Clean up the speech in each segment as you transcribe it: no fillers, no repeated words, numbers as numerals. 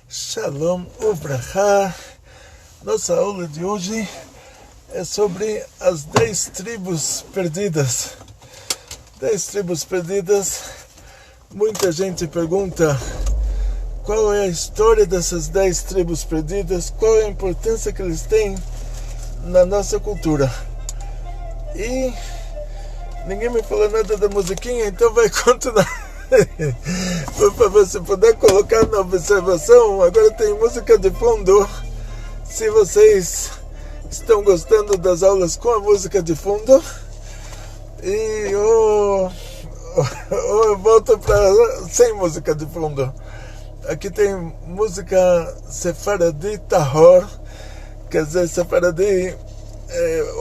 Shalom Ubrahá. Nossa aula de hoje é sobre as 10 tribos perdidas. 10 tribos perdidas. Muita gente pergunta qual é a história dessas 10 tribos perdidas, qual é a importância que eles têm na nossa cultura. E ninguém me falou nada da musiquinha, então vai continuar. Por favor, se puder colocar na observação, agora tem música de fundo. Se vocês estão gostando das aulas com a música de fundo, e ou eu volto para sem música de fundo. Aqui tem música Sefaradi Tahor, quer dizer, Sefaradi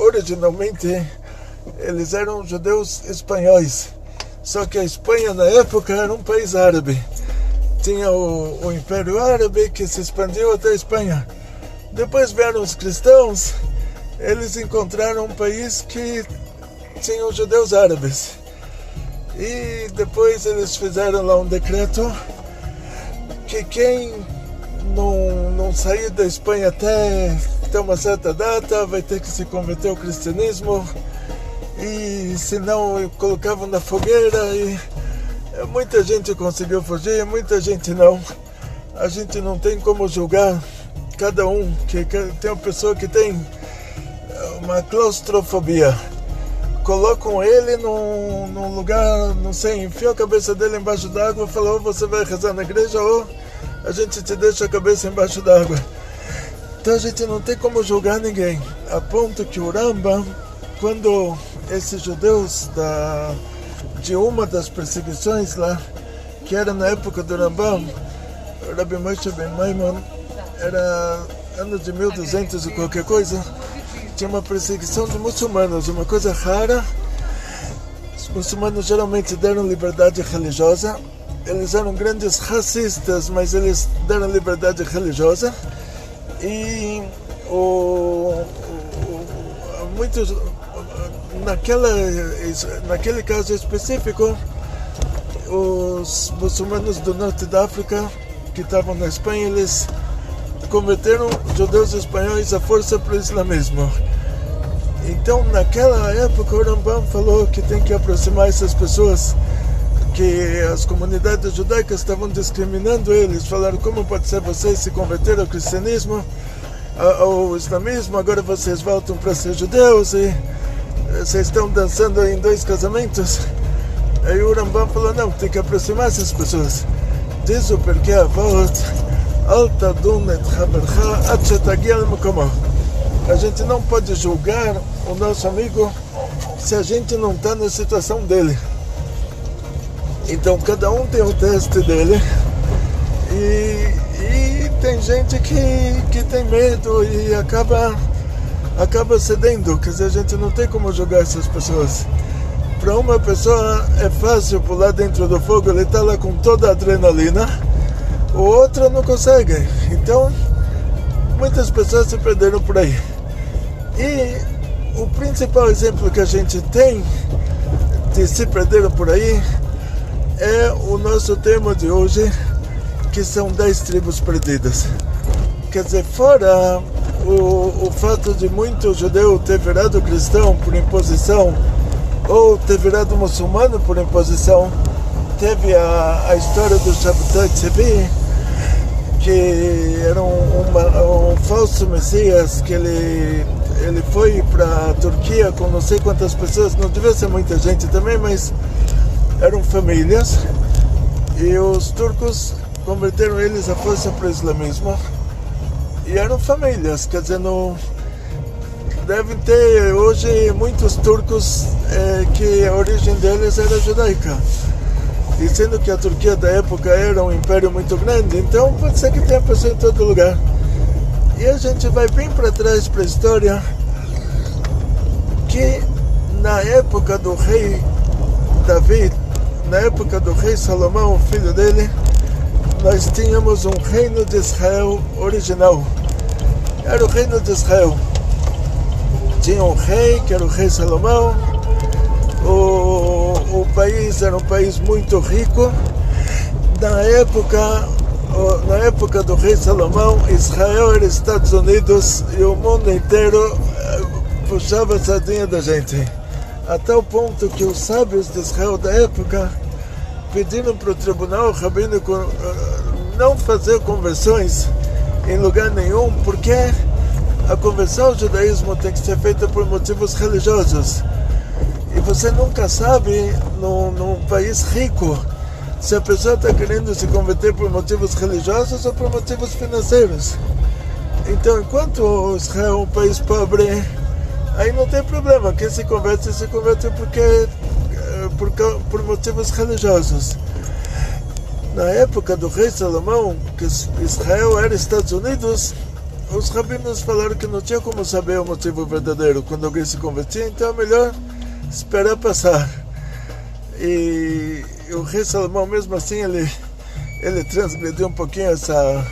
originalmente eles eram judeus espanhóis. Só que a Espanha, na época, era um país árabe. Tinha o Império Árabe, que se expandiu até a Espanha. Depois vieram os cristãos, eles encontraram um país que tinha os judeus árabes. E depois eles fizeram lá um decreto que quem não sair da Espanha até uma certa data vai ter que se converter ao cristianismo. E se não, colocavam na fogueira. E muita gente conseguiu fugir, muita gente não. A gente não tem como julgar cada um. Que tem uma pessoa que tem uma claustrofobia, colocam ele num lugar, não sei, enfiam a cabeça dele embaixo d'água e falam: ou você vai rezar na igreja ou a gente te deixa a cabeça embaixo d'água. Então a gente não tem como julgar ninguém, a ponto que o Rambam, quando esses judeus de uma das perseguições lá, que era na época do Rambam, Rabbi Moshe ben Maimon, era ano de 1200 e qualquer coisa, tinha uma perseguição de muçulmanos, uma coisa rara. Os muçulmanos geralmente deram liberdade religiosa, eles eram grandes racistas, mas eles deram liberdade religiosa, e muitos... Naquele caso específico, os muçulmanos do norte da África que estavam na Espanha, eles converteram judeus espanhóis à força para o islamismo. Então, naquela época, o Rambam falou que tem que aproximar essas pessoas, que as comunidades judaicas estavam discriminando eles. Falaram: como pode ser vocês se converter ao cristianismo, ao islamismo, agora vocês voltam para ser judeus e vocês estão dançando em 2 casamentos? Aí o Rambam falou: não, tem que aproximar essas pessoas. Diz o Perkei Avot: Al tadun et chavercha ad shetagia lemukomo. A gente não pode julgar o nosso amigo se a gente não está na situação dele. Então cada um tem o teste dele, e tem gente que tem medo e acaba cedendo. Quer dizer, a gente não tem como julgar essas pessoas. Para uma pessoa é fácil pular dentro do fogo, ele está lá com toda a adrenalina, o outro não consegue. Então muitas pessoas se perderam por aí. E o principal exemplo que a gente tem de se perderam por aí é o nosso tema de hoje, que são 10 tribos perdidas. Quer dizer, fora o fato de muito judeu ter virado cristão por imposição ou ter virado muçulmano por imposição, teve a história do Shabtai Tzvi, que era um falso messias, que ele foi para a Turquia com não sei quantas pessoas, não devia ser muita gente também, mas eram famílias, e os turcos converteram eles à força para o islamismo. E eram famílias, quer dizer, não devem ter hoje muitos turcos que a origem deles era judaica. E sendo que a Turquia da época era um império muito grande, então pode ser que tenha pessoa em todo lugar. E a gente vai bem para trás para a história, que na época do rei Davi, na época do rei Salomão, o filho dele, nós tínhamos um reino de Israel original. Era o reino de Israel. Tinha um rei, que era o rei Salomão. O país era um país muito rico. Na época época do rei Salomão, Israel era Estados Unidos e o mundo inteiro puxava a sardinha da gente. A tal ponto que os sábios de Israel da época pediram para o tribunal rabínico não fazer conversões em lugar nenhum, porque a conversão ao judaísmo tem que ser feita por motivos religiosos. E você nunca sabe, num país rico, se a pessoa está querendo se converter por motivos religiosos ou por motivos financeiros. Então, enquanto Israel é um país pobre, aí não tem problema. Quem se converte por motivos religiosos. Na época do rei Salomão, que Israel era Estados Unidos, os rabinos falaram que não tinha como saber o motivo verdadeiro quando alguém se convertia, então é melhor esperar passar. E o rei Salomão, mesmo assim, ele transgrediu um pouquinho essa...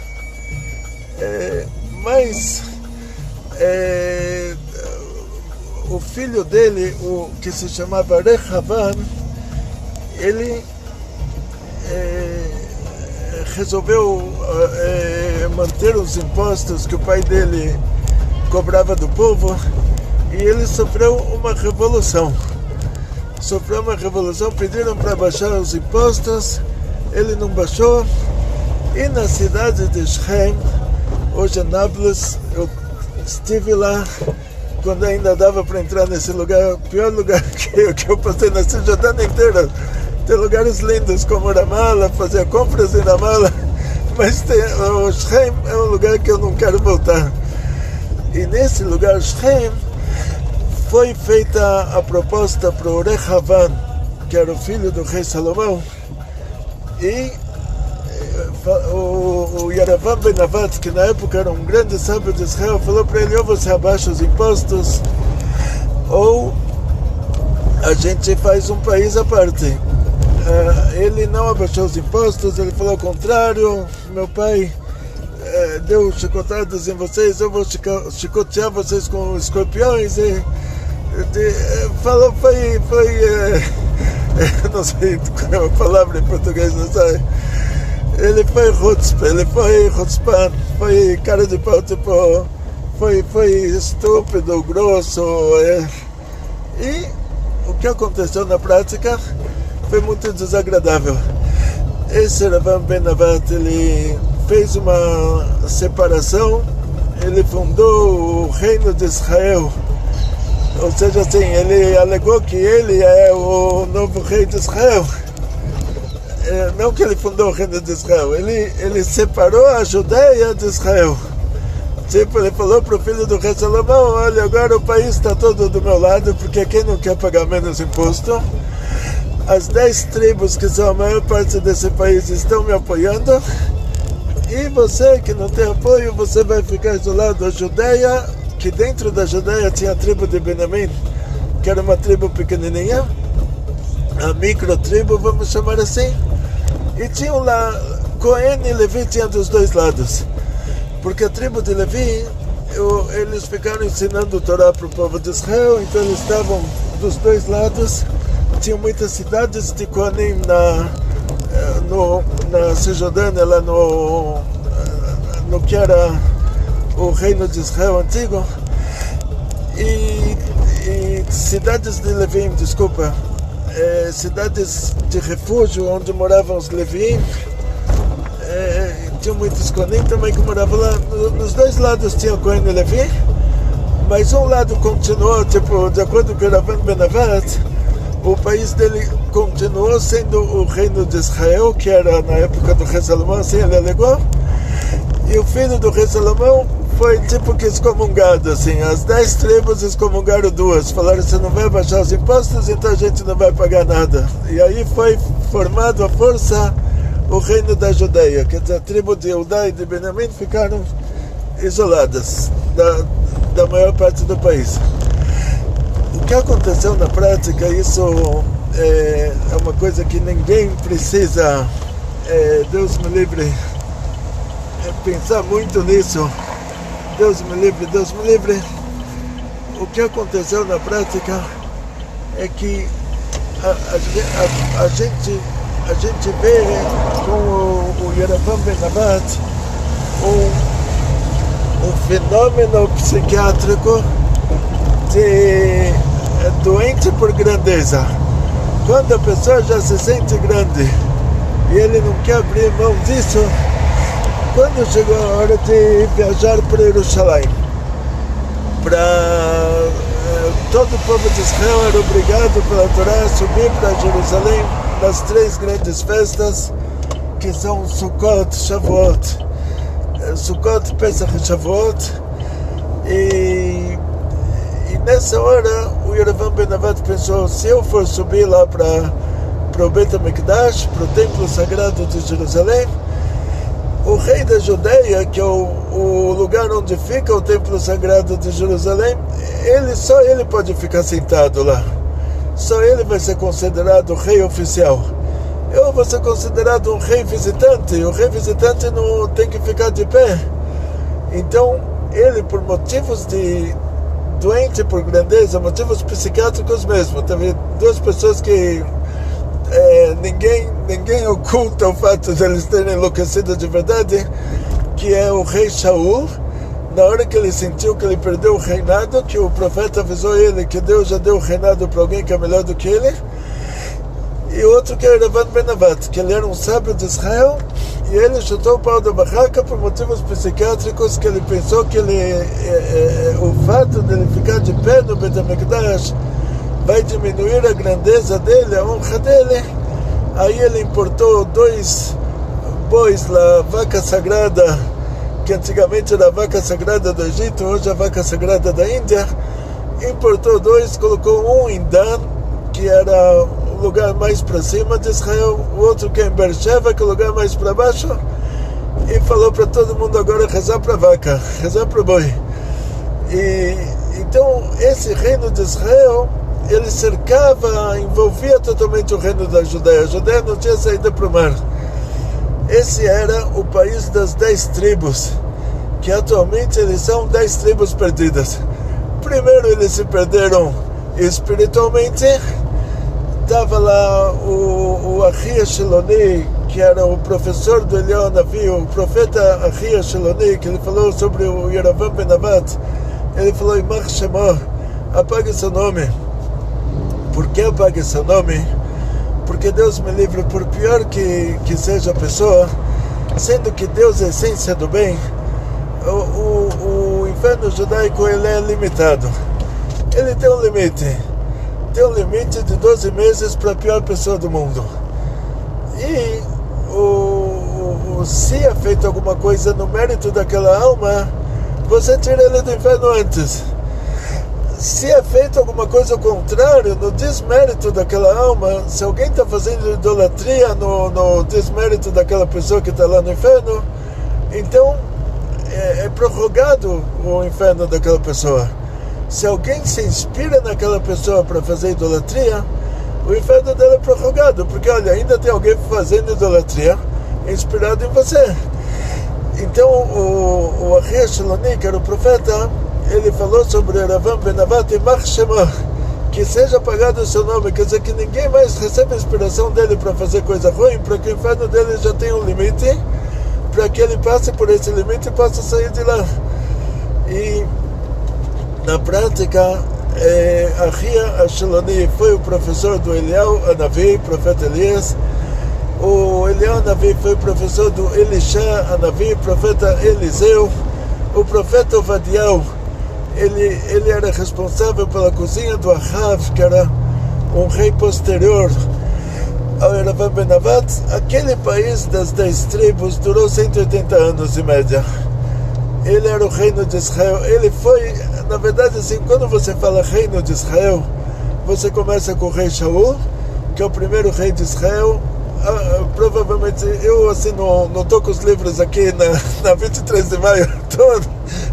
o filho dele, o que se chamava Rehavam, ele resolveu manter os impostos que o pai dele cobrava do povo, e ele sofreu uma revolução. Pediram para baixar os impostos, ele não baixou, e na cidade de Shem, hoje é Nablus, eu estive lá quando ainda dava para entrar nesse lugar, o pior lugar que eu passei na Cisjordânia inteira. Tem lugares lindos como Ramallah, fazer compras em Ramallah, mas o Shem é um lugar que eu não quero voltar. E nesse lugar, Shem, foi feita a proposta para o Rehavam, que era o filho do rei Salomão, e o Yeravam ben Navat, que na época era um grande sábio de Israel, falou para ele: ou você abaixa os impostos, ou a gente faz um país à parte. Ele não abaixou os impostos, ele falou ao contrário: meu pai deu chicotadas em vocês, eu vou chicotear vocês com escorpiões. Falou, não sei qual é a palavra em português, não sei. Ele foi chutzpah, ele foi chutzpan, foi cara de pau, tipo, foi estúpido, grosso. E o que aconteceu na prática foi muito desagradável. Esse Rehavam ben Navat, ele fez uma separação, ele fundou o reino de Israel. Ou seja, assim, ele alegou que ele é o novo rei de Israel. Não que ele fundou o reino de Israel, ele separou a Judeia de Israel. Tipo, ele falou para o filho do rei Salomão: olha, agora o país está todo do meu lado, porque quem não quer pagar menos imposto? As 10 tribos que são a maior parte desse país estão me apoiando, e você que não tem apoio, você vai ficar isolado. A Judeia, que dentro da Judeia tinha a tribo de Benjamim, que era uma tribo pequenininha, a microtribo, vamos chamar assim, e tinham lá, Cohen e Levi tinham dos dois lados, porque a tribo de Levi, eles ficaram ensinando o Torá para o povo de Israel, então eles estavam dos dois lados. Tinham muitas cidades de Kohanim na Cisjordânia, lá no que era o reino de Israel antigo, e cidades de Levim, desculpa, cidades de refúgio onde moravam os Levim. Tinha muitos Kohanim também que moravam lá. Nos dois lados tinha Kohen e Levi, mas um lado continuou, tipo, de acordo com o Rehavam ben Navat, o país dele continuou sendo o reino de Israel, que era na época do rei Salomão, assim ele alegou. E o filho do rei Salomão foi tipo que excomungado, assim, as 10 tribos excomungaram 2, falaram: você não vai baixar os impostos, então a gente não vai pagar nada. E aí foi formado à força o reino da Judeia, quer dizer, a tribo de Eudá e de Benjamim ficaram isoladas da maior parte do país. O que aconteceu na prática, isso é uma coisa que ninguém precisa, Deus me livre, pensar muito nisso. Deus me livre, Deus me livre. O que aconteceu na prática é que a gente vê com o Yeravam ben Navat um fenômeno psiquiátrico de doente por grandeza. Quando a pessoa já se sente grande e ele não quer abrir mão disso, quando chegou a hora de viajar para Jerusalém, todo o povo de Israel era obrigado pela Torá a subir para Jerusalém nas 3 grandes festas, que são Sukkot, Shavuot, Sukkot, Pesach e Shavuot. E nessa hora o Yeravam Ben Nevat pensou: se eu for subir lá para o Bet HaMikdash, para o templo sagrado de Jerusalém, o rei da Judeia, que é o lugar onde fica o templo sagrado de Jerusalém, só ele pode ficar sentado lá. Só ele vai ser considerado rei oficial. Eu vou ser considerado um rei visitante. O rei visitante não tem que ficar de pé. Então ele, por motivos de doente por grandeza, motivos psiquiátricos mesmo, teve 2 pessoas que ninguém oculta o fato de eles terem enlouquecido de verdade, que é o rei Shaul. Na hora que ele sentiu que ele perdeu o reinado, que o profeta avisou ele que Deus já deu o reinado para alguém que é melhor do que ele, e outro que é Yeravam Ben Nevat, que ele era um sábio de Israel, e ele chutou o pau da barraca por motivos psiquiátricos, que ele pensou que o fato de ele ficar de pé no Bet HaMikdash vai diminuir a grandeza dele, a honra dele. Aí ele importou 2 bois lá, vaca sagrada, que antigamente era a vaca sagrada do Egito, hoje a vaca sagrada da Índia. Importou 2, colocou um em Dan, que era o lugar mais para cima de Israel, o outro que é em Beersheba, que é o lugar mais para baixo, e falou para todo mundo agora rezar para a vaca, rezar para o boi. E então esse reino de Israel, ele cercava, envolvia totalmente o reino da Judeia. A Judeia não tinha saída para o mar. Esse era o país das 10 tribos, que atualmente eles são 10 tribos perdidas. Primeiro eles se perderam espiritualmente. Estava lá o Ahia Shiloni, que era o professor do Eliyahu Navi, o profeta Ahia Shiloni, que ele falou sobre o Yeravam Ben Nevat. Ele falou: Imach Shemo, apague seu nome. Por que apague seu nome? Porque Deus me livre, por pior que seja a pessoa, sendo que Deus é a essência do bem, o inferno judaico ele é limitado. Ele tem um limite. Tem um limite de 12 meses para a pior pessoa do mundo. E se é feito alguma coisa no mérito daquela alma, você tira ele do inferno antes. Se é feito alguma coisa ao contrário, no desmérito daquela alma, se alguém está fazendo idolatria no desmérito daquela pessoa que está lá no inferno, então é prorrogado o inferno daquela pessoa. Se alguém se inspira naquela pessoa para fazer idolatria, o inferno dela é prorrogado, porque olha, ainda tem alguém fazendo idolatria inspirado em você. Então o Ahia Shiloni, que era o profeta, ele falou sobre Yeravam Ben Nevat e Imach Shemo, que seja apagado o seu nome, quer dizer que ninguém mais recebe a inspiração dele para fazer coisa ruim, para que o inferno dele já tenha um limite, para que ele passe por esse limite e possa sair de lá. E na prática, Ahia Shiloni foi o professor do Eliyahu Hanavi, profeta Elias. O Eliyahu Hanavi foi o professor do Elisha Hanavi, profeta Eliseu. O profeta Ovadiah, ele era responsável pela cozinha do Ahav, que era um rei posterior ao Yeravam Ben Nevat. Aquele país das 10 tribos durou 180 anos em média. Ele era o reino de Israel. Ele foi, na verdade, assim, quando você fala reino de Israel, você começa com o rei Shaul, que é o primeiro rei de Israel. Provavelmente, eu assim não estou com os livros aqui na 23 de maio.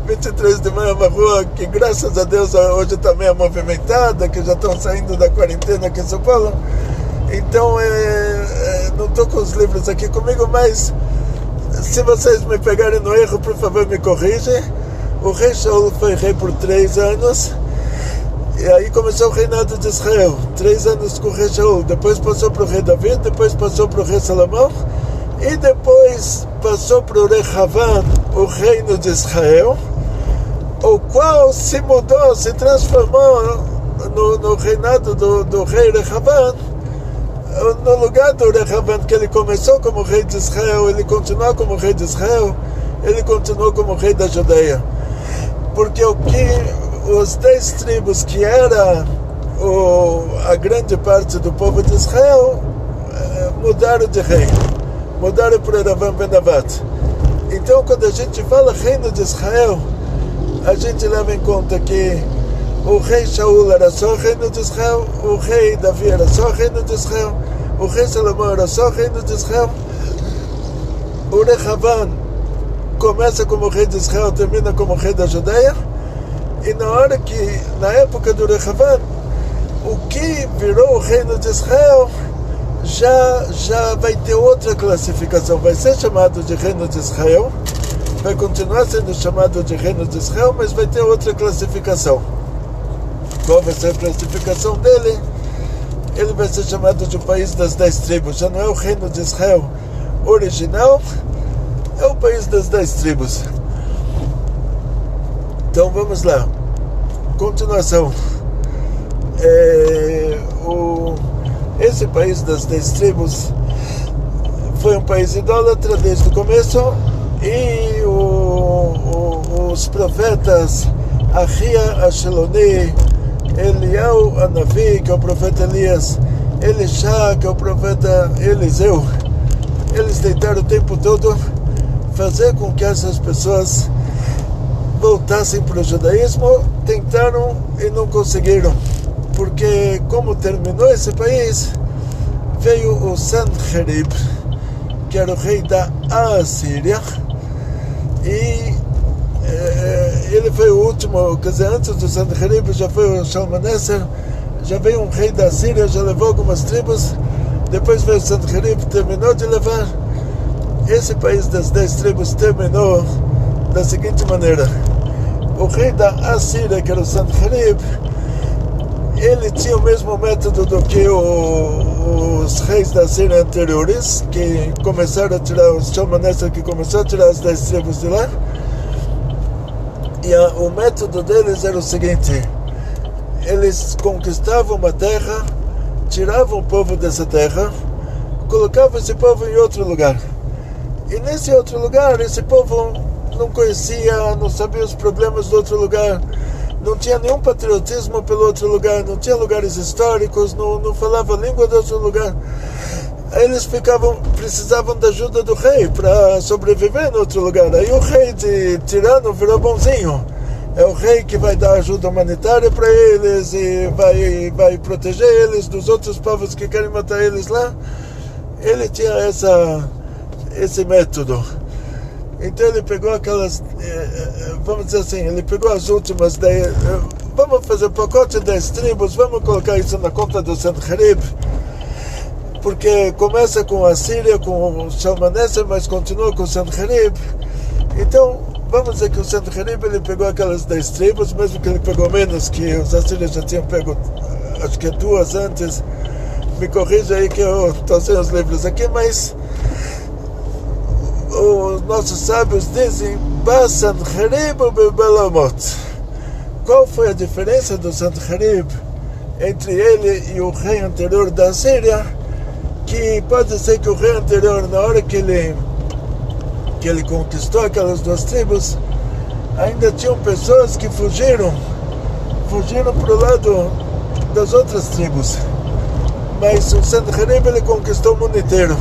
23 de maio é uma rua que, graças a Deus, hoje está meio movimentada, que já estão saindo da quarentena aqui em São Paulo. Então, não estou com os livros aqui comigo, mas se vocês me pegarem no erro, por favor, me corrigem. O rei Shaul foi rei por 3 anos. E aí começou o reinado de Israel. 3 anos com o rei Shaul. Depois passou para o rei David, depois passou para o rei Salomão. E depois passou para o Rehavam, o reino de Israel, o qual se mudou, se transformou no reinado do rei Rehavam. No lugar do Rehavam, que ele começou como rei de Israel, ele continuou como rei de Israel, ele continuou como rei da Judeia. Porque os 10 tribos que era a grande parte do povo de Israel mudaram de rei, mudaram para Rehavam ben Nevat. Então, quando a gente fala reino de Israel, a gente leva em conta que o rei Shaul era só reino de Israel, o rei Davi era só reino de Israel, o rei Salomão era só reino de Israel, o Rehavam começa como rei de Israel, termina como rei da Judeia. E na época do Rehavam, o que virou o reino de Israel já vai ter outra classificação, vai ser chamado de reino de Israel, vai continuar sendo chamado de reino de Israel, mas vai ter outra classificação. Qual vai ser a classificação dele? Ele vai ser chamado de país das 10 tribos. Já não é o reino de Israel original, é o país das 10 tribos. Então vamos lá. Continuação. Esse país das 10 tribos foi um país idólatra desde o começo, e os profetas Ahia Asheloni, Eliel Anavi, que é o profeta Elias, Elisha, que é o profeta Eliseu, eles tentaram o tempo todo fazer com que essas pessoas voltassem para o judaísmo, tentaram e não conseguiram, porque como terminou esse país, veio o Sanherib, que era o rei da Assíria, e ele foi o último, quer dizer, antes do Sanherib já foi o Shalmaneser, já veio um rei da Síria, já levou algumas tribos, depois veio o Sanherib, terminou de levar. Esse país das 10 tribos terminou da seguinte maneira: o rei da Assíria, que era o Sanherib, ele tinha o mesmo método do que os reis da Síria anteriores, que começaram a tirar, os Shalmaneser, que começou a tirar as 10 tribos de lá. E o método deles era o seguinte: eles conquistavam uma terra, tiravam o povo dessa terra, colocavam esse povo em outro lugar. E nesse outro lugar, esse povo não conhecia, não sabia os problemas do outro lugar, não tinha nenhum patriotismo pelo outro lugar, não tinha lugares históricos, não falava a língua do outro lugar. Aí eles precisavam da ajuda do rei para sobreviver no outro lugar. Aí o rei de tirano virou bonzinho. É o rei que vai dar ajuda humanitária para eles e vai proteger eles dos outros povos que querem matar eles lá. Ele tinha esse método. Então ele pegou aquelas, vamos dizer assim, ele pegou as últimas 10, vamos fazer pacote de 10 tribos, vamos colocar isso na conta do Sanherib, porque começa com a Síria, com o Shalmaneser, mas continua com o Sanherib. Então, vamos dizer que o Sanherib, ele pegou aquelas 10 tribos, mesmo que ele pegou menos, que os assírios já tinham pego, acho que 2 antes. Me corrija aí que eu estou sem os livros aqui, mas os nossos sábios dizem Sanherib ou Belamot. Qual foi a diferença do Sanherib entre ele e o rei anterior da Síria? Que pode ser que o rei anterior, na hora que ele conquistou aquelas 2 tribos, ainda tinham pessoas que fugiram para o lado das outras tribos. Mas o Sanherib, ele conquistou o mundo inteiro.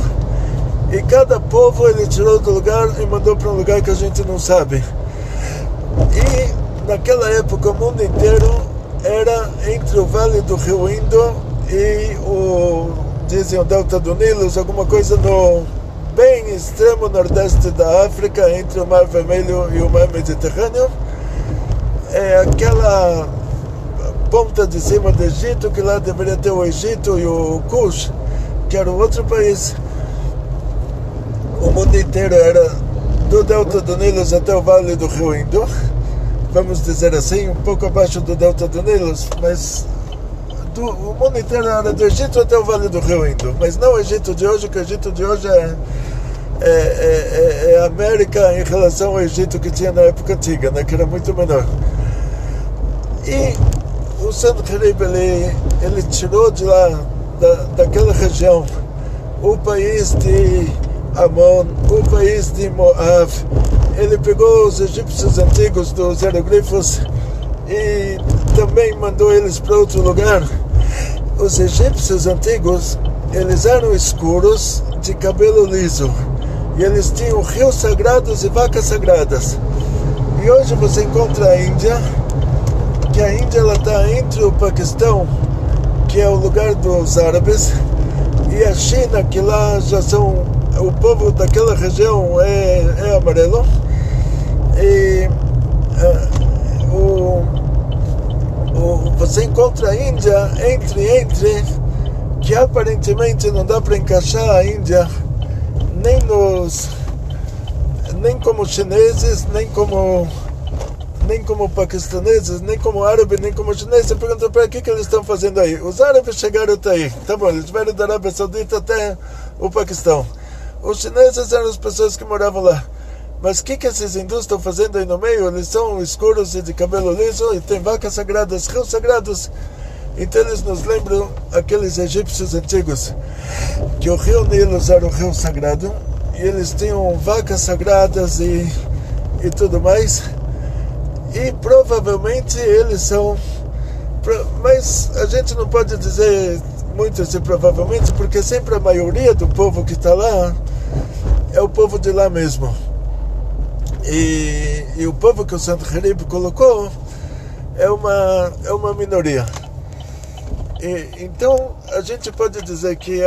E cada povo ele tirou do lugar e mandou para um lugar que a gente não sabe. E naquela época o mundo inteiro era entre o Vale do Rio Indo e dizem o Delta do Nilo, alguma coisa no bem extremo nordeste da África, entre o Mar Vermelho e o Mar Mediterrâneo. É aquela ponta de cima do Egito, que lá deveria ter o Egito e o Kush, que era o outro país. O mundo inteiro era do Delta do Nilo até o Vale do Rio Indo, vamos dizer assim, um pouco abaixo do Delta do Nilo, mas o mundo inteiro era do Egito até o Vale do Rio Indo, mas não o Egito de hoje, que o Egito de hoje é a América em relação ao Egito que tinha na época antiga, né, que era muito menor. E o Sanherib, ele tirou de lá, daquela região, o país de Amon, o país de Moab. Ele pegou os egípcios antigos dos hieroglifos e também mandou eles para outro lugar. Os egípcios antigos, eles eram escuros, de cabelo liso, e eles tinham rios sagrados e vacas sagradas. E hoje você encontra a Índia, que a Índia está entre o Paquistão, que é o lugar dos árabes, e a China, que lá já são, o povo daquela região é amarelo. E você encontra a Índia entre que aparentemente não dá para encaixar a Índia nem como chineses, nem como paquistaneses, nem como árabes, nem como chineses. Você pergunta para que eles estão fazendo aí? Os árabes chegaram até aí, tá bom, eles vieram da Arábia Saudita até o Paquistão. Os chineses eram as pessoas que moravam lá. Mas o que esses hindus estão fazendo aí no meio? Eles são escuros e de cabelo liso e tem vacas sagradas, rios sagrados. Então eles nos lembram aqueles egípcios antigos, que o rio Nilo era um rio sagrado, e eles tinham vacas sagradas e tudo mais. E provavelmente eles são... Mas a gente não pode dizer muito assim provavelmente, porque sempre a maioria do povo que está lá é o povo de lá mesmo. E o povo que o Sanherib colocou é uma minoria. Então a gente pode dizer que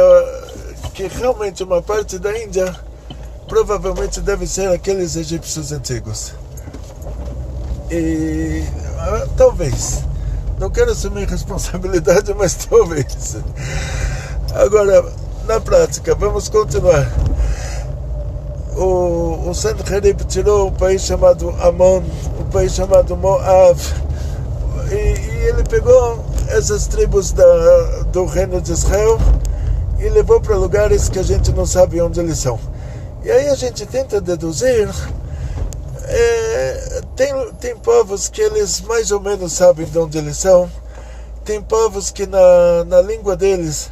realmente uma parte da Índia provavelmente deve ser aqueles egípcios antigos. E talvez, não quero assumir responsabilidade, mas talvez. Agora, na prática, vamos continuar. O Sanherib tirou um país chamado Amon, um país chamado Moab, e ele pegou essas tribos do reino de Israel e levou para lugares que a gente não sabe onde eles são. E aí a gente tenta deduzir. Tem povos que eles mais ou menos sabem de onde eles são. Tem povos que na língua deles,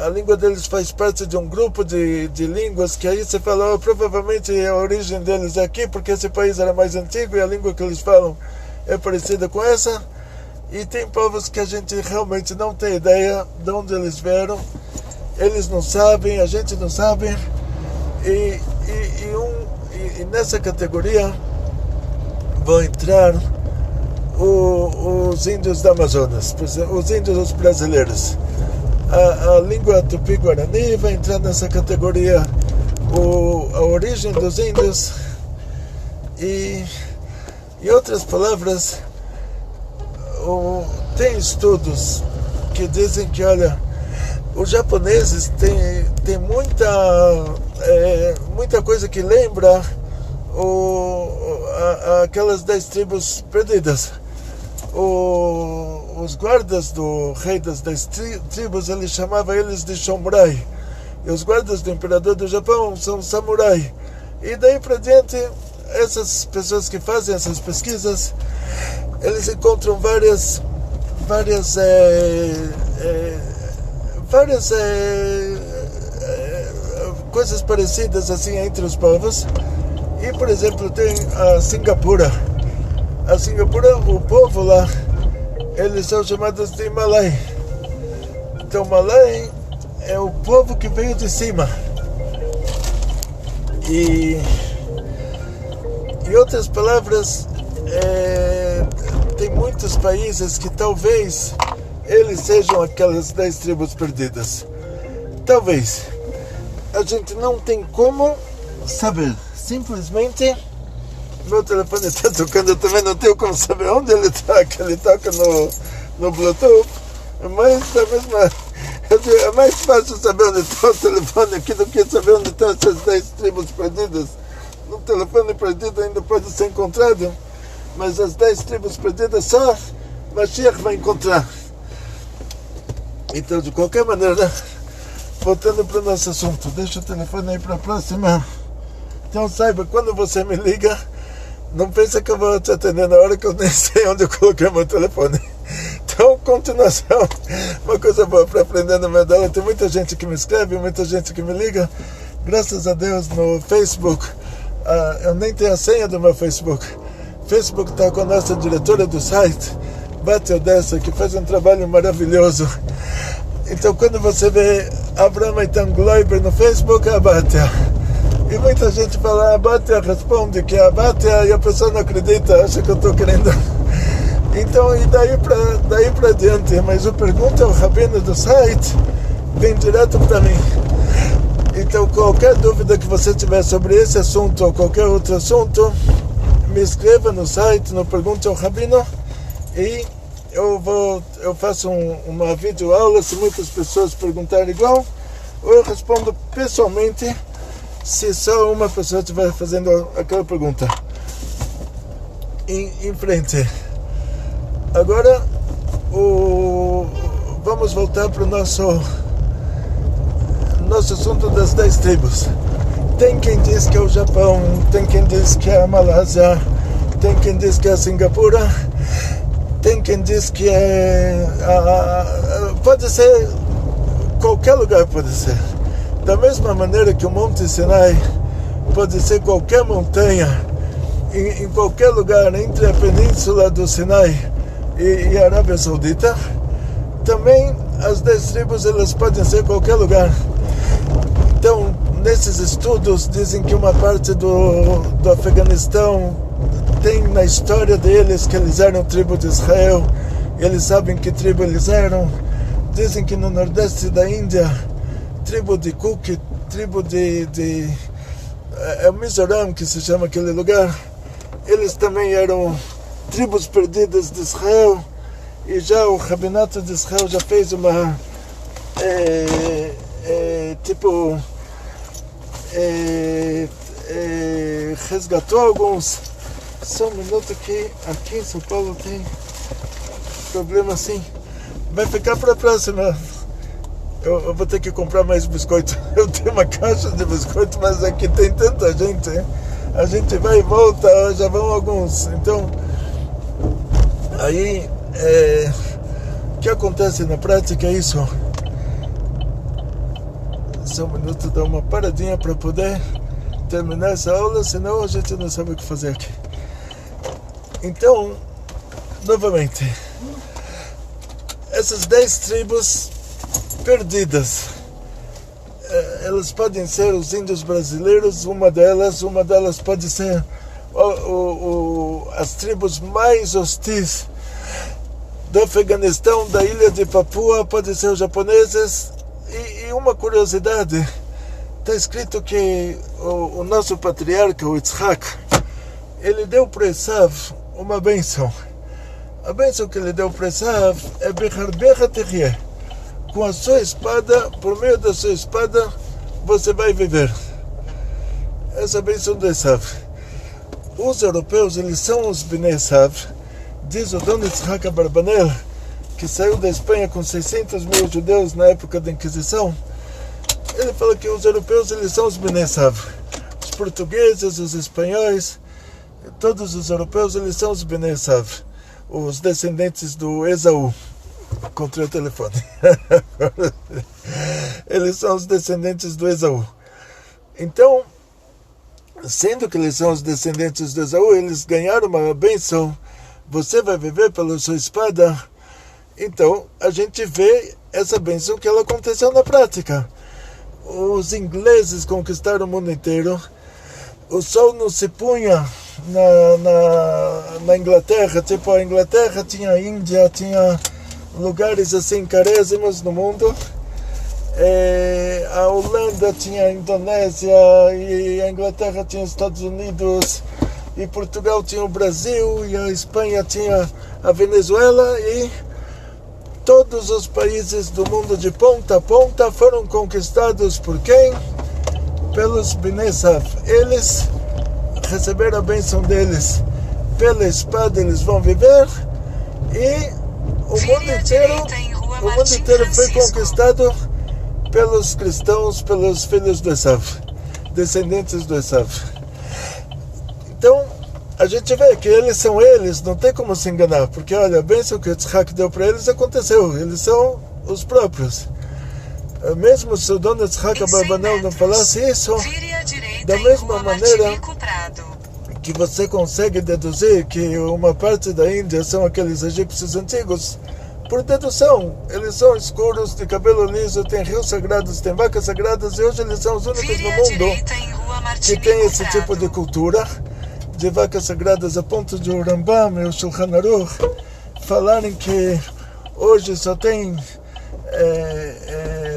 a língua deles faz parte de um grupo de línguas que aí você fala, provavelmente a origem deles é aqui, porque esse país era mais antigo e a língua que eles falam é parecida com essa. E tem povos que a gente realmente não tem ideia de onde eles vieram. Eles não sabem, a gente não sabe. E nessa categoria vão entrar os índios da Amazonas, os índios brasileiros. A língua tupi-guarani vai entrar nessa categoria, a origem dos índios. E outras palavras, tem estudos que dizem que, olha, os japoneses têm muita coisa que lembra aquelas 10 tribos perdidas. Os guardas do rei das 10 tribos, ele chamava eles de samurai. E os guardas do imperador do Japão são samurai. E daí para diante, essas pessoas que fazem essas pesquisas, eles encontram várias coisas parecidas assim entre os povos. E, por exemplo, tem a Singapura. A Singapura, o povo lá, eles são chamados de Malay. Então, Malay é o povo que veio de cima. E outras palavras, tem muitos países que talvez eles sejam aquelas 10 tribos perdidas. Talvez. A gente não tem como saber. Simplesmente, meu telefone está tocando, eu também não tenho como saber onde ele está, que ele toca no Bluetooth. Mas é mais fácil saber onde está o telefone aqui do que saber onde estão essas 10 tribos perdidas. No telefone perdido ainda pode ser encontrado, mas as 10 tribos perdidas só Mashiach vai encontrar. Então, de qualquer maneira, voltando para o nosso assunto, deixa o telefone aí para a próxima. Então saiba, quando você me liga, não pensa que eu vou te atender na hora que eu nem sei onde eu coloquei meu telefone. Então, continuação, uma coisa boa para aprender no meu dela. Tem muita gente que me escreve, muita gente que me liga. Graças a Deus no Facebook, eu nem tenho a senha do meu Facebook. Facebook está com a nossa diretora do site, Batia Odessa, que faz um trabalho maravilhoso. Então, quando você vê Abraham Eitan Gloiber no Facebook, é a Batia. E muita gente fala, a Batia responde que é a Batia, e a pessoa não acredita, acha que eu estou querendo. Então, e daí para diante, mas a pergunta ao rabino do site vem direto para mim. Então, qualquer dúvida que você tiver sobre esse assunto ou qualquer outro assunto, me escreva no site, no Pergunta ao Rabino, e eu faço uma videoaula. Se muitas pessoas perguntarem igual, ou eu respondo pessoalmente, se só uma pessoa estiver fazendo aquela pergunta. Em frente. Agora, vamos voltar para o nosso assunto das 10 tribos. Tem quem diz que é o Japão, tem quem diz que é a Malásia, tem quem diz que é a Singapura, tem quem diz que é... pode ser... qualquer lugar pode ser. Da mesma maneira que o Monte Sinai pode ser qualquer montanha, em qualquer lugar entre a península do Sinai e a Arábia Saudita, também as 10 tribos elas podem ser qualquer lugar. Então, nesses estudos, dizem que uma parte do Afeganistão tem na história deles que eles eram tribo de Israel, e eles sabem que tribo eles eram. Dizem que no nordeste da Índia, tribo de Cook, tribo é o Mizoram que se chama aquele lugar, eles também eram tribos perdidas de Israel, e já o Rabinato de Israel já fez uma resgatou alguns. Só um minuto que aqui em São Paulo tem problema assim. Vai ficar para a próxima. Eu vou ter que comprar mais biscoito. Eu tenho uma caixa de biscoito, mas aqui tem tanta gente, hein? A gente vai e volta, já vão alguns. Então, aí, o que acontece na prática é isso. Só um minuto, dar uma paradinha para poder terminar essa aula, senão a gente não sabe o que fazer aqui. Então, novamente, essas 10 tribos perdidas, elas podem ser os índios brasileiros, uma delas pode ser as tribos mais hostis do Afeganistão, da ilha de Papua, pode ser os japoneses. E uma curiosidade, está escrito que o nosso patriarca, o Yitzhak, ele deu para Esav uma bênção. A bênção que ele deu para Esav é Becharbecha Techie. Com a sua espada, por meio da sua espada, você vai viver. Essa bênção do Esav. Os europeus, eles são os Bnei Esav. Diz o Dom Yitzhak Abarbanel, que saiu da Espanha com 600 mil judeus na época da Inquisição. Ele fala que os europeus, eles são os Bnei Esav. Os portugueses, os espanhóis, todos os europeus, eles são os Bnei Esav, os descendentes do Esaú. Encontrei o telefone. Eles são os descendentes do Esaú. Então, sendo que eles são os descendentes do Esaú, eles ganharam uma bênção. Você vai viver pela sua espada. Então, a gente vê essa bênção que ela aconteceu na prática. Os ingleses conquistaram o mundo inteiro. O sol não se punha na Inglaterra. Tipo, a Inglaterra tinha a Índia, tinha lugares assim carésimos no mundo. A Holanda tinha a Indonésia, e a Inglaterra tinha os Estados Unidos, e Portugal tinha o Brasil, e a Espanha tinha a Venezuela, e todos os países do mundo de ponta a ponta foram conquistados por quem? Pelos Bnei Esav. Eles receberam a bênção deles. Pela espada eles vão viver, e o mundo inteiro foi conquistado pelos cristãos, pelos filhos do Esav, descendentes do Esav. Então, a gente vê que eles são eles, não tem como se enganar, porque olha, a bênção que Yitzhak deu para eles aconteceu, eles são os próprios. Mesmo se o dono Yitzhak Abarbanel não falasse isso, da mesma maneira que você consegue deduzir que uma parte da Índia são aqueles egípcios antigos, por dedução, eles são escuros, de cabelo liso, têm rios sagrados, têm vacas sagradas, e hoje eles são os únicos no mundo que têm esse tipo de cultura de vacas sagradas, a ponto de o Rambam e o Shulchan Aruch falarem que hoje só tem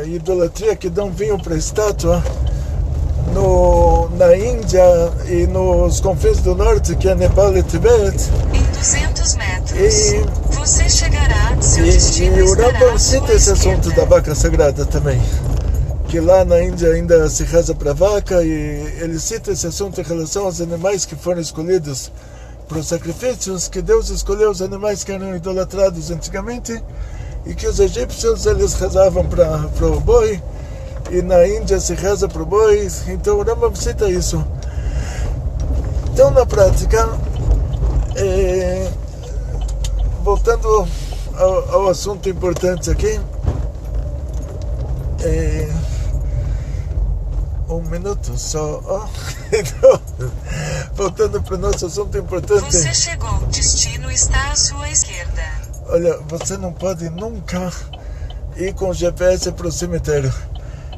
idolatria que dão vinho para a estátua na Índia e nos confins do norte, que é Nepal e Tibete. Em 200 metros, você chegará, seu destino e o estará Rambam à cita sua esse assunto esquerda. da vaca sagrada também, que lá na Índia ainda se reza para a vaca, e ele cita esse assunto em relação aos animais que foram escolhidos para os sacrifícios, que Deus escolheu os animais que eram idolatrados antigamente, e que os egípcios eles rezavam para o boi, e na Índia se reza para o boi. Então o Rambam cita isso. Então, na prática, voltando ao assunto importante aqui, um minuto só. Então, voltando para o nosso assunto importante. Você chegou, o destino está à sua esquerda. Olha, você não pode nunca ir com o GPS para o cemitério,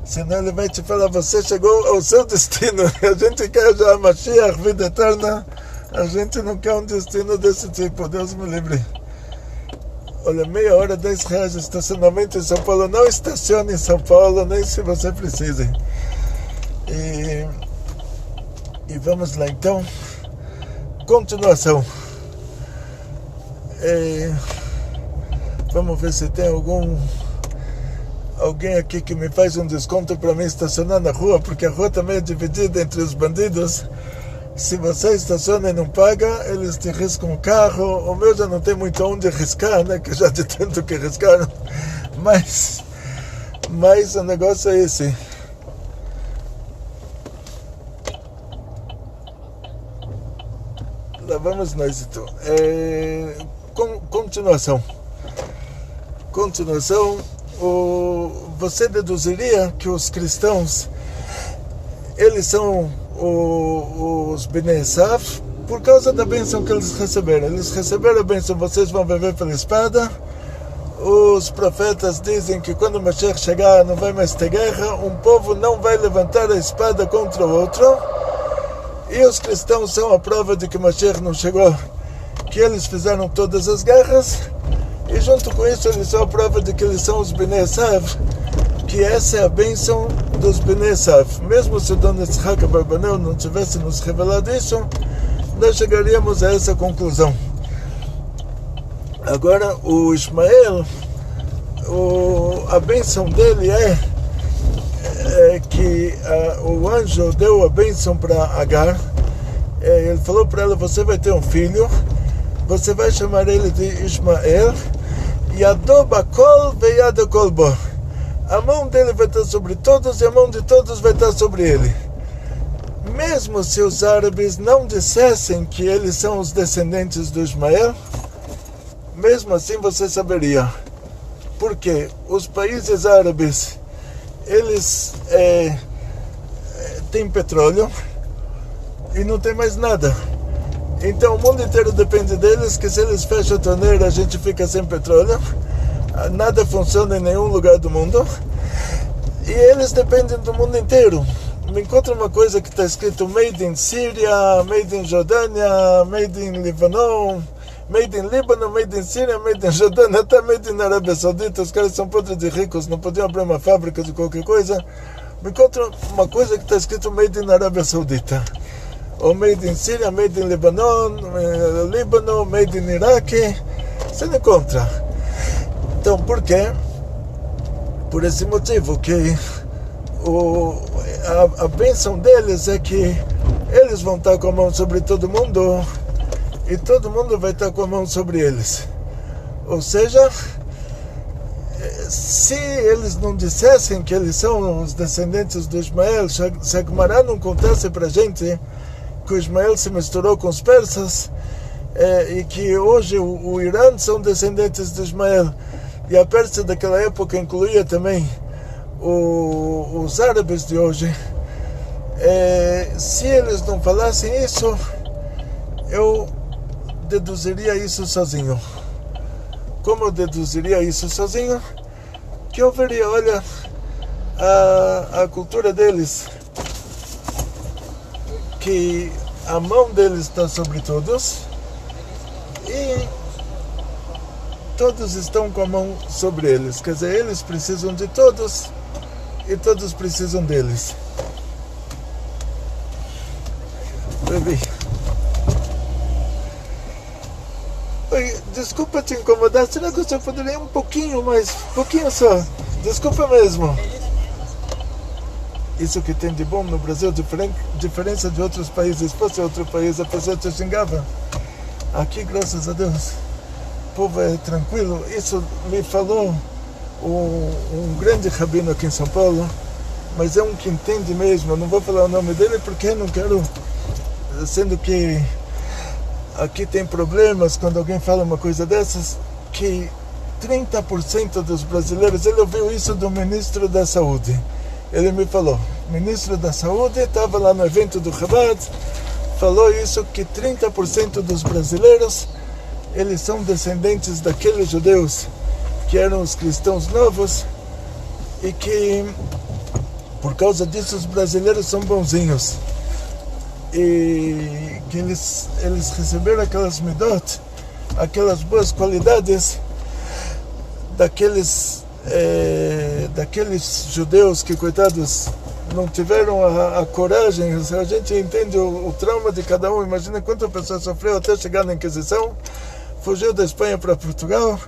senão ele vai te falar, você chegou ao seu destino. A gente quer já a Mashiach, vida eterna, a gente não quer um destino desse tipo, Deus me livre. Olha, meia hora, R$10 de estacionamento em São Paulo. Não estacione em São Paulo, nem se você precise. E vamos lá então. Continuação. Vamos ver se tem alguém aqui que me faz um desconto para mim estacionar na rua, porque a rua também é dividida entre os bandidos. Se você estaciona e não paga, eles te riscam o carro. O meu já não tem muito onde riscar, né? Que já de tanto que riscaram. Mas o negócio é esse. Lá vamos nós então. Continuação. Você deduziria que os cristãos, eles são os Bnei Esav por causa da bênção que eles receberam. Eles receberam a bênção, vocês vão viver pela espada. Os profetas dizem que quando o Mashiach chegar não vai mais ter guerra, um povo não vai levantar a espada contra o outro. E os cristãos são a prova de que o Mashiach não chegou, que eles fizeram todas as guerras, e junto com isso eles são a prova de que eles são os Bnei Esav, que essa é a bênção dos Bnei Esav. Mesmo se o dono Yitzhak Abarbanel não tivesse nos revelado isso, nós chegaríamos a essa conclusão. Agora, o Ismael, a bênção dele é que o anjo deu a bênção para Agar. Ele falou para ela, você vai ter um filho, você vai chamar ele de Ismael, Yado Bakol Veyado Kolbo. A mão dele vai estar sobre todos e a mão de todos vai estar sobre ele. Mesmo se os árabes não dissessem que eles são os descendentes do Ismael, mesmo assim você saberia. Porque os países árabes, eles têm petróleo e não tem mais nada. Então o mundo inteiro depende deles, que se eles fecham a torneira a gente fica sem petróleo. Nada funciona em nenhum lugar do mundo. E eles dependem do mundo inteiro. Me encontra uma coisa que está escrito Made in Síria, Made in Jordânia, Made in Libanon, Made in Líbano, Made in Síria, Made in Jordânia, até Made in Arábia Saudita. Os caras são podres de ricos, não podiam abrir uma fábrica de qualquer coisa. Me encontra uma coisa que está escrito Made in Arábia Saudita, ou Made in Síria, Made in Libanon, Líbano, Made in Iraque. Você não encontra. Então, por quê? Por esse motivo que a bênção deles é que eles vão estar com a mão sobre todo mundo e todo mundo vai estar com a mão sobre eles. Ou seja, se eles não dissessem que eles são os descendentes do Ismael, se a Gemara não contasse para a gente que o Ismael se misturou com os persas, e que hoje o Irã são descendentes de Ismael, e a Pérsia daquela época incluía também os árabes de hoje, se eles não falassem isso, eu deduziria isso sozinho. Como eu deduziria isso sozinho? Que eu veria, olha, a cultura deles, que a mão deles está sobre todos, e todos estão com a mão sobre eles. Quer dizer, eles precisam de todos e todos precisam deles. Baby. Oi, desculpa te incomodar. Será que você poderia um pouquinho mais? Pouquinho só. Desculpa mesmo. Isso que tem de bom no Brasil, diferença de outros países. Se fosse outro país, a pessoa te xingava. Aqui, graças a Deus, o povo é tranquilo. Isso me falou um grande rabino aqui em São Paulo, mas é um que entende mesmo. Eu não vou falar o nome dele porque não quero, sendo que aqui tem problemas quando alguém fala uma coisa dessas, que 30% dos brasileiros, ele ouviu isso do ministro da Saúde. Ele me falou, o ministro da Saúde estava lá no evento do Chabad, falou isso, que 30% dos brasileiros, eles são descendentes daqueles judeus que eram os cristãos novos, e que por causa disso os brasileiros são bonzinhos, e que eles receberam aquelas midot, aquelas boas qualidades daqueles judeus que, coitados, não tiveram a coragem. A gente entende o trauma de cada um. Imagina quanta pessoa sofreu até chegar na Inquisição, fugiu da Espanha para Portugal,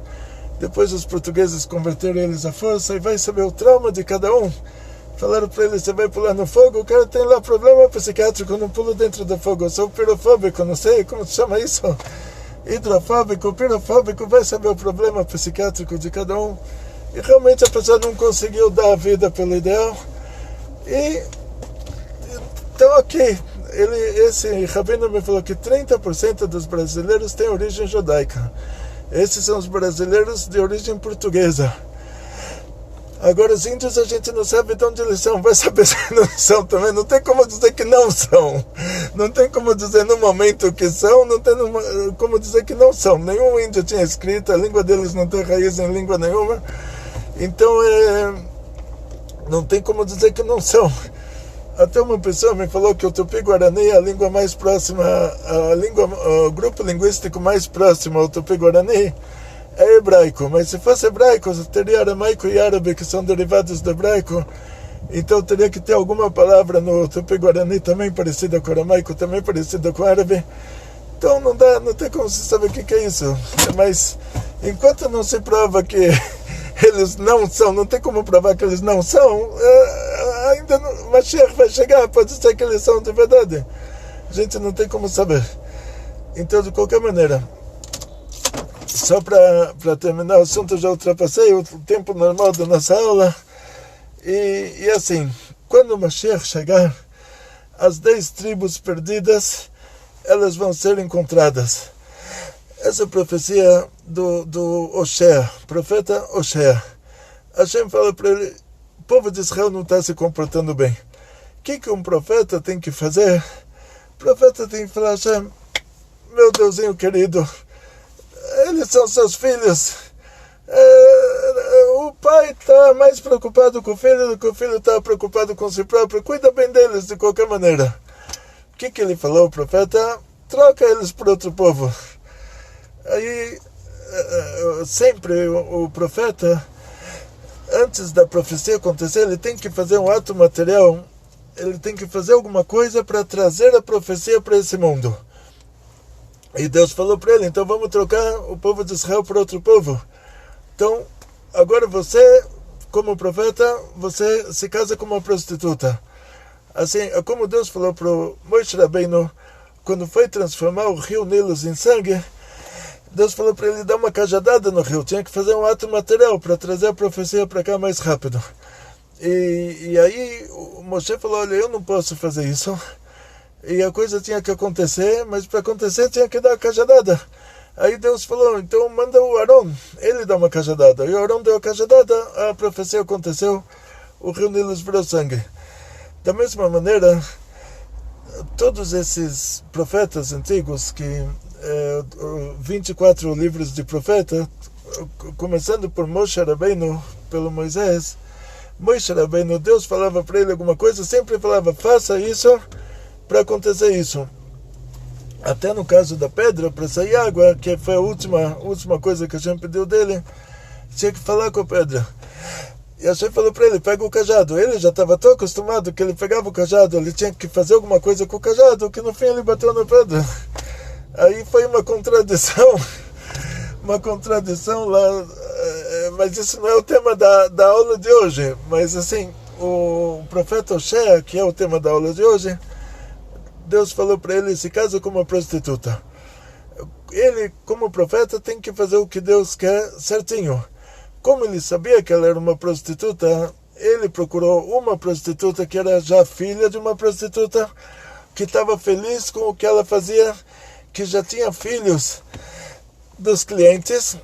depois os portugueses converteram eles à força, e vai saber o trauma de cada um. Falaram para ele, você vai pular no fogo, o cara tem lá problema psiquiátrico, não pula dentro do fogo, eu sou pirofóbico, não sei como se chama isso, hidrofóbico, pirofóbico, vai saber o problema psiquiátrico de cada um. E realmente a pessoa não conseguiu dar a vida pelo ideal. E então, ok, esse rabino me falou que 30% dos brasileiros têm origem judaica. Esses são os brasileiros de origem portuguesa. Agora, os índios a gente não sabe de onde eles são, vai saber se não são também. Não tem como dizer que não são. Não tem como dizer no momento que são, não tem como dizer que não são. Nenhum índio tinha escrito, a língua deles não tem raiz em língua nenhuma. Então, não tem como dizer que não são. Até uma pessoa me falou que o Tupi-Guarani é a língua mais próxima, o grupo linguístico mais próximo ao Tupi-Guarani é hebraico. Mas se fosse hebraico, teria aramaico e árabe, que são derivados do hebraico. Então teria que ter alguma palavra no Tupi-Guarani também parecida com o aramaico, também parecida com o árabe. Então não tem como se saber o que é isso. Mas enquanto não se prova que eles não são, não tem como provar que eles não são, ainda não, Mashiach vai chegar, pode ser que eles são de verdade. A gente não tem como saber. Então, de qualquer maneira, só para terminar o assunto, já ultrapassei o tempo normal da nossa aula. E assim, quando o Mashiach chegar, as 10 tribos perdidas, elas vão ser encontradas. Essa profecia do Oshea, profeta Oshea. Hashem fala para ele, o povo de Israel não está se comportando bem. O que um profeta tem que fazer? O profeta tem que falar, Hashem, meu Deusinho querido, eles são seus filhos. O pai está mais preocupado com o filho do que o filho está preocupado com si próprio. Cuida bem deles de qualquer maneira. O que ele falou, o profeta? Troca eles por outro povo. Aí, sempre o profeta, antes da profecia acontecer, ele tem que fazer um ato material, ele tem que fazer alguma coisa para trazer a profecia para esse mundo. E Deus falou para ele, então vamos trocar o povo de Israel por outro povo. Então, agora você, como profeta, você se casa com uma prostituta. Assim, é como Deus falou para o Moshe Rabbeinu, quando foi transformar o rio Nilo em sangue, Deus falou para ele dar uma cajadada no rio, tinha que fazer um ato material para trazer a profecia para cá mais rápido. E aí o Moshe falou, olha, eu não posso fazer isso. E a coisa tinha que acontecer, mas para acontecer tinha que dar a cajadada. Aí Deus falou, então manda o Arão, ele dá uma cajadada. E o Arão deu a cajadada, a profecia aconteceu, o rio Nilo virou sangue. Da mesma maneira, todos esses profetas antigos, que 24 livros de profeta, começando por Moshe Rabbeinu, pelo Moisés, Moshe Rabbeinu, Deus falava para ele alguma coisa, sempre falava, faça isso para acontecer isso. Até no caso da pedra, para sair água, que foi a última coisa que a gente pediu dele, tinha que falar com a pedra. E a gente falou para ele, pega o cajado. Ele já estava tão acostumado que ele pegava o cajado, ele tinha que fazer alguma coisa com o cajado, que no fim ele bateu na pedra. Aí foi uma contradição lá, mas isso não é o tema da aula de hoje. Mas assim, o profeta Oshea, que é o tema da aula de hoje, Deus falou para ele, se casa com uma prostituta. Ele, como profeta, tem que fazer o que Deus quer certinho. Como ele sabia que ela era uma prostituta, ele procurou uma prostituta que era já filha de uma prostituta, que estava feliz com o que ela fazia, que já tinha filhos dos clientes.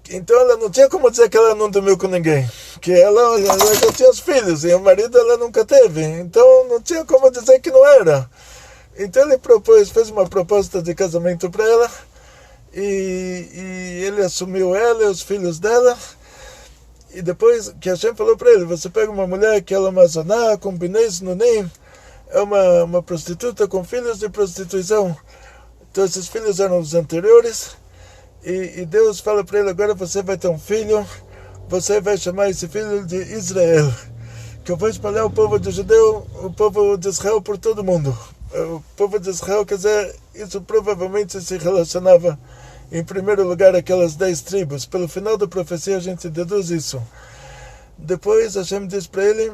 Então ela não tinha como dizer que ela não dormiu com ninguém. Que ela já tinha os filhos e o marido ela nunca teve. Então não tinha como dizer que não era. Então ele fez uma proposta de casamento para ela, e ele assumiu ela e os filhos dela. E depois que a Hashem falou para ele, você pega uma mulher que ela é mazoná, com binês nunim, é uma prostituta com filhos de prostituição. Então esses filhos eram os anteriores, e Deus fala para ele, agora você vai ter um filho, você vai chamar esse filho de Israel, que eu vou espalhar o povo de judeu, o povo de Israel por todo mundo. O povo de Israel, quer dizer, isso provavelmente se relacionava em primeiro lugar àquelas 10 tribos. Pelo final da profecia a gente deduz isso. Depois Hashem diz para ele,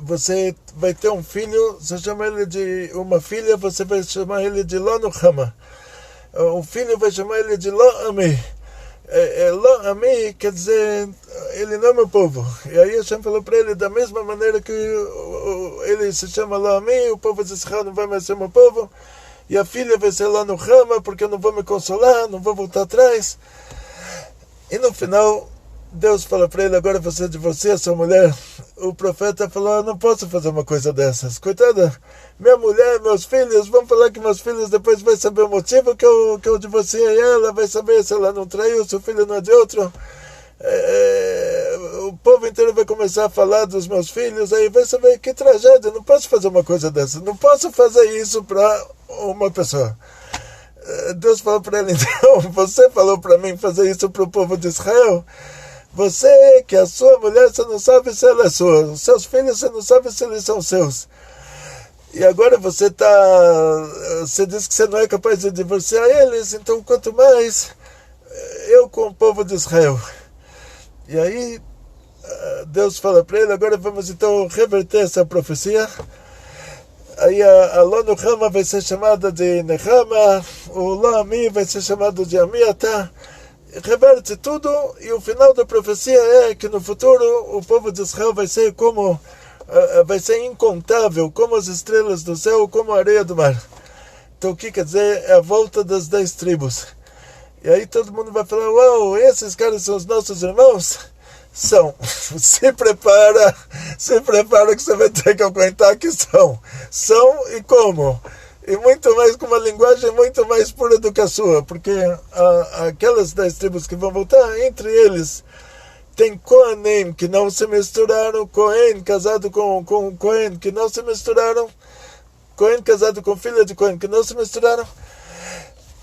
você vai ter um filho, você chama ele de uma filha, você vai chamar ele de Lo-Nuchama. O filho vai chamar ele de Lo-Ami. Lo-Ami quer dizer, ele não é meu povo. E aí Hashem falou para ele, da mesma maneira que ele se chama Lo-Ami, o povo de Israel não vai mais ser meu povo, e a filha vai ser Lo-Nuchama, porque eu não vou me consolar, não vou voltar atrás. E no final, Deus fala para ele, agora você divorcia sua mulher. O profeta falou, eu não posso fazer uma coisa dessas. Coitada, minha mulher, meus filhos, vão falar que meus filhos depois vão saber o motivo que eu divorciei ela, vai saber se ela não traiu, se o filho não é de outro. O povo inteiro vai começar a falar dos meus filhos, aí vai saber que tragédia, não posso fazer uma coisa dessa, não posso fazer isso para uma pessoa. Deus falou para ele, então, você falou para mim fazer isso para o povo de Israel? Você, que a sua mulher, você não sabe se ela é sua. Os seus filhos, você não sabe se eles são seus. E agora você diz que você não é capaz de divorciar eles, então quanto mais eu com o povo de Israel. E aí Deus fala para ele, agora vamos então reverter essa profecia. Aí a Lo-Nuchama vai ser chamada de Nechama, o Lo-Ami vai ser chamado de Amiata. Reverte tudo, e o final da profecia é que no futuro o povo de Israel vai ser incontável, como as estrelas do céu, como a areia do mar. Então o que quer dizer? É a volta das 10 tribos. E aí todo mundo vai falar, uau, esses caras são os nossos irmãos? São. Se prepara que você vai ter que aguentar que são. São e como? E muito mais com uma linguagem muito mais pura do que a sua, porque aquelas 10 tribos que vão voltar, entre eles tem Kohanim que não se misturaram, Kohen casado com Kohen que não se misturaram, Kohen casado com filha de Kohen que não se misturaram,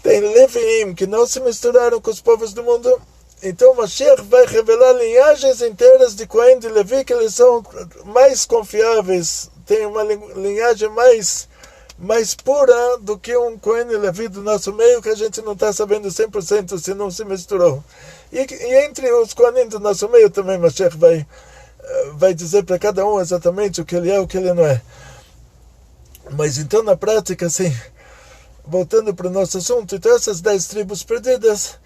tem Leviim que não se misturaram com os povos do mundo. Então o Mashiach vai revelar linhagens inteiras de Kohen e de Levi, que eles são mais confiáveis, tem uma linhagem mais pura do que um Kohen e Levi do nosso meio, que a gente não está sabendo 100% se não se misturou. E entre os Kohanim do nosso meio também Mashiach vai dizer para cada um exatamente o que ele é e o que ele não é. Mas então na prática, assim, voltando para o nosso assunto, então essas 10 tribos perdidas,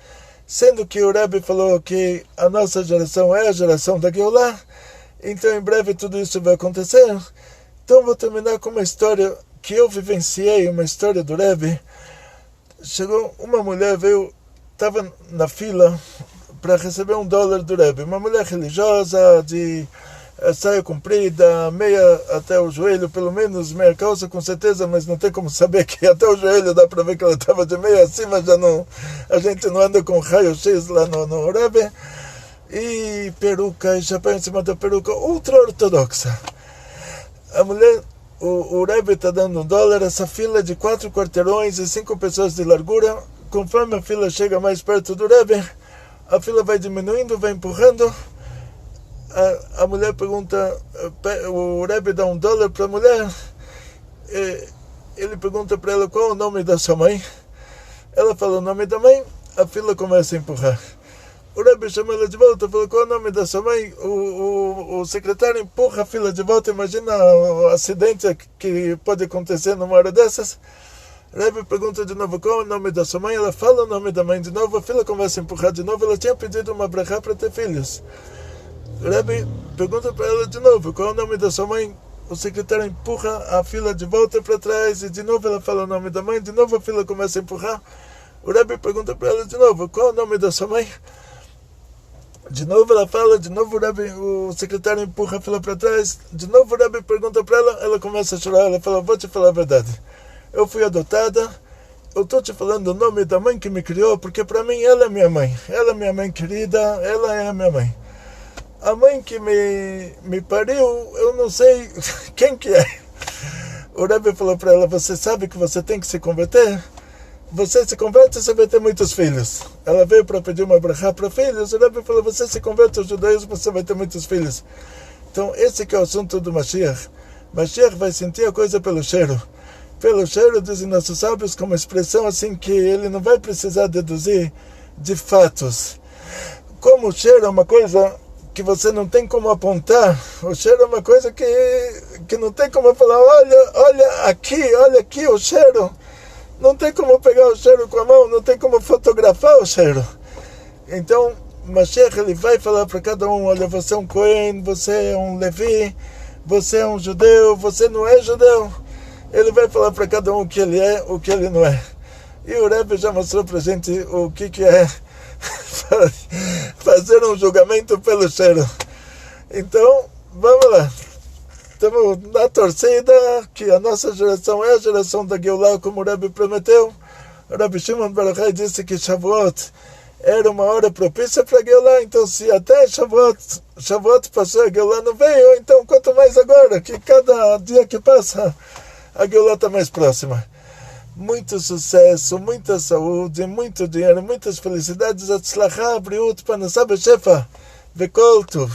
sendo que o Rebbe falou que a nossa geração é a geração da Geulah, então em breve tudo isso vai acontecer. Então vou terminar com uma história que eu vivenciei, uma história do Rebbe. Chegou uma mulher, estava na fila para receber $1 do Rebbe, uma mulher religiosa, de saia comprida, meia até o joelho, pelo menos meia calça com certeza, mas não tem como saber que até o joelho dá para ver que ela estava de meia acima, já não, a gente não anda com raio-x lá no Rebbe, e peruca, e chapéu em cima da peruca, ultra-ortodoxa. A mulher, o Rebbe está dando $1, essa fila é de 4 quarteirões e 5 pessoas de largura. Conforme a fila chega mais perto do Rebbe, a fila vai diminuindo, vai empurrando. A mulher pergunta, o Rebbe dá $1 para a mulher, ele pergunta para ela qual é o nome da sua mãe. Ela fala o nome da mãe, a fila começa a empurrar. O Rebbe chama ela de volta, fala qual é o nome da sua mãe. O secretário empurra a fila de volta. Imagina o acidente que pode acontecer numa hora dessas. O Rebbe pergunta de novo qual é o nome da sua mãe. Ela fala o nome da mãe de novo, a fila começa a empurrar de novo. Ela tinha pedido uma brachá para ter filhos. O Rebbe pergunta para ela de novo qual é o nome da sua mãe. O secretário empurra a fila de volta para trás e de novo ela fala o nome da mãe. De novo a fila começa a empurrar. O Rebbe pergunta para ela de novo qual é o nome da sua mãe. De novo ela fala, de novo o secretário empurra a fila para trás. De novo o Rebbe pergunta para ela começa a chorar. Ela fala, vou te falar a verdade. Eu fui adotada, eu estou te falando o nome da mãe que me criou, porque para mim ela é minha mãe. Ela é minha mãe querida, ela é a minha mãe. A mãe que me pariu, eu não sei quem que é. O Rebbe falou para ela, você sabe que você tem que se converter? Você se converte, você vai ter muitos filhos. Ela veio para pedir uma brachá para filhos. O Rebbe falou, você se converte ao judaísmo, você vai ter muitos filhos. Então esse que é o assunto do Mashiach. Mashiach vai sentir a coisa pelo cheiro. Pelo cheiro, dizem nossos sábios, como expressão assim que ele não vai precisar deduzir de fatos. Como o cheiro é uma coisa que você não tem como apontar, o cheiro é uma coisa que não tem como falar, olha aqui o cheiro. Não tem como pegar o cheiro com a mão, não tem como fotografar o cheiro. Então, Mashiach, ele vai falar para cada um, olha, você é um Cohen, você é um Levi, você é um judeu, você não é judeu. Ele vai falar para cada um o que ele é, o que ele não é. E o Rebbe já mostrou para a gente o que é fazer um julgamento pelo cheiro. Então, vamos lá. Estamos na torcida que a nossa geração é a geração da Geulah, como o Rebbe prometeu. O Rebbe Shimon Bar Yochai disse que Shavuot era uma hora propícia para a Geulah. Então, se até Shavuot passou, a Geulah não veio, então quanto mais agora, que cada dia que passa, a Geulah está mais próxima. Muito sucesso, muita saúde, muito dinheiro, muitas felicidades. Atzlachá, Briut, Parnassá, Beshefa, Vekol Tov.